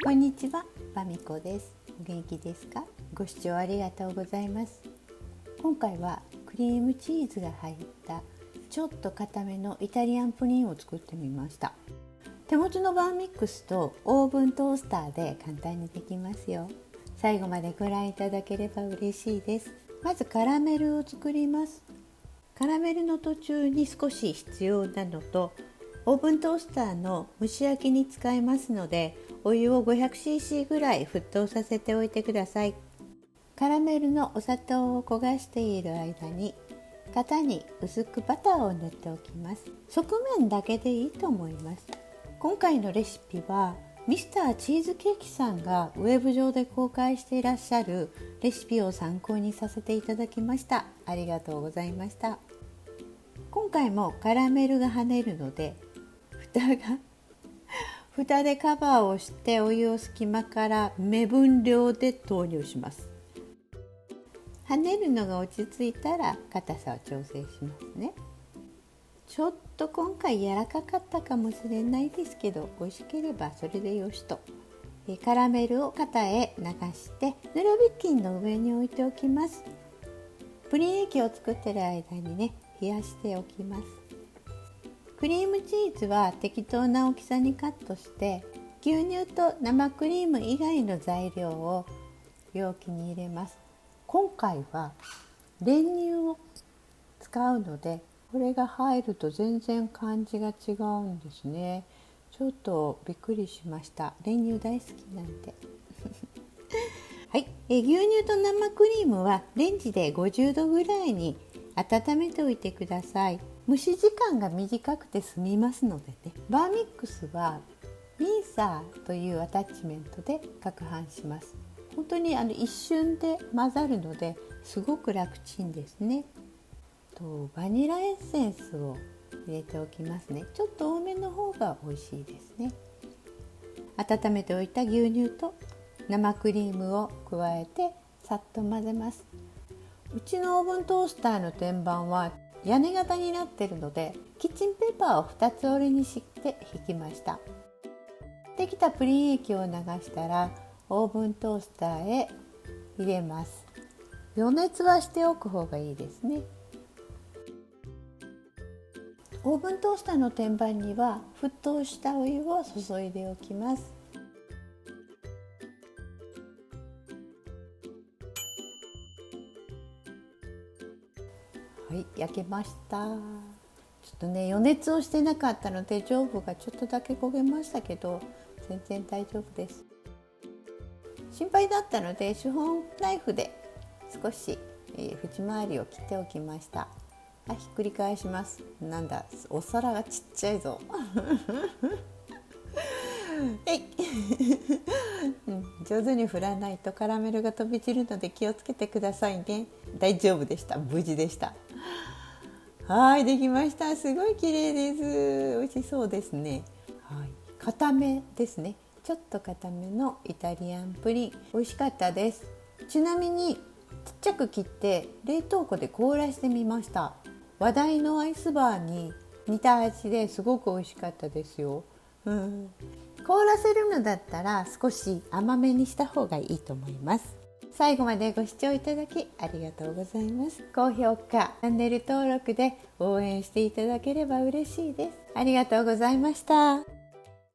こんにちは、バミコです。お元気ですか？ご視聴ありがとうございます。今回はクリームチーズが入ったちょっと固めのイタリアンプリンを作ってみました。手持ちのバーミックスとオーブントースターで簡単にできますよ。最後までご覧いただければ嬉しいです。まずカラメルを作ります。カラメルの途中に少し必要なのと、オーブントースターの蒸し焼きに使いますので、お湯を 500cc ぐらい沸騰させておいてください。カラメルのお砂糖を焦がしている間に、型に薄くバターを塗っておきます。側面だけでいいと思います。今回のレシピはミスターチーズケーキさんがウェブ上で公開していらっしゃるレシピを参考にさせていただきました。ありがとうございました。今回もカラメルが跳ねるので、蓋でカバーをしてお湯を隙間から目分量で投入します。跳ねるのが落ち着いたら硬さを調整しますね。ちょっと今回柔らかかったかもしれないですけど、美味しければそれでよしと。カラメルを型へ流してぬるびきんの上に置いておきます。プリン液を作ってる間にね、冷やしておきます。クリームチーズは適当な大きさにカットして、牛乳と生クリーム以外の材料を容器に入れます。今回は練乳を使うので、これが入ると全然感じが違うんですね。ちょっとびっくりしました。練乳大好きなんではい、牛乳と生クリームはレンジで50度ぐらいに温めておいてください。蒸し時間が短くて済みますのでね。バーミックスはミンサーというアタッチメントで攪拌します。本当に一瞬で混ざるのですごく楽ちんですね。バニラエッセンスを入れておきますね。ちょっと多めの方が美味しいですね。温めておいた牛乳と生クリームを加えてさっと混ぜます。うちのオーブントースターの天板は屋根型になっているので、キッチンペーパーを2つ折りにして引きました。できたプリン液を流したらオーブントースターへ入れます。予熱はしておく方がいいですね。オーブントースターの天板には沸騰したお湯を注いでおきます。はい、焼けました。ちょっとね、予熱をしてなかったので上部がちょっとだけ焦げましたけど、全然大丈夫です。心配だったのでシフォンナイフで少し、縁回りを切っておきました。ひっくり返します。なんだ、お皿がちっちゃいぞ上手に振らないとカラメルが飛び散るので気をつけてくださいね。大丈夫でした。無事でした。はい、できました。すごい綺麗です。美味しそうですね。はい、固めですね。ちょっと固めのイタリアンプリン、美味しかったです。ちなみにちっちゃく切って冷凍庫で凍らしてみました。話題のアイスバーに似た味ですごく美味しかったですよ。凍らせるのだったら少し甘めにした方がいいと思います。最後までご視聴いただきありがとうございます。高評価、チャンネル登録で応援していただければ嬉しいです。ありがとうございました。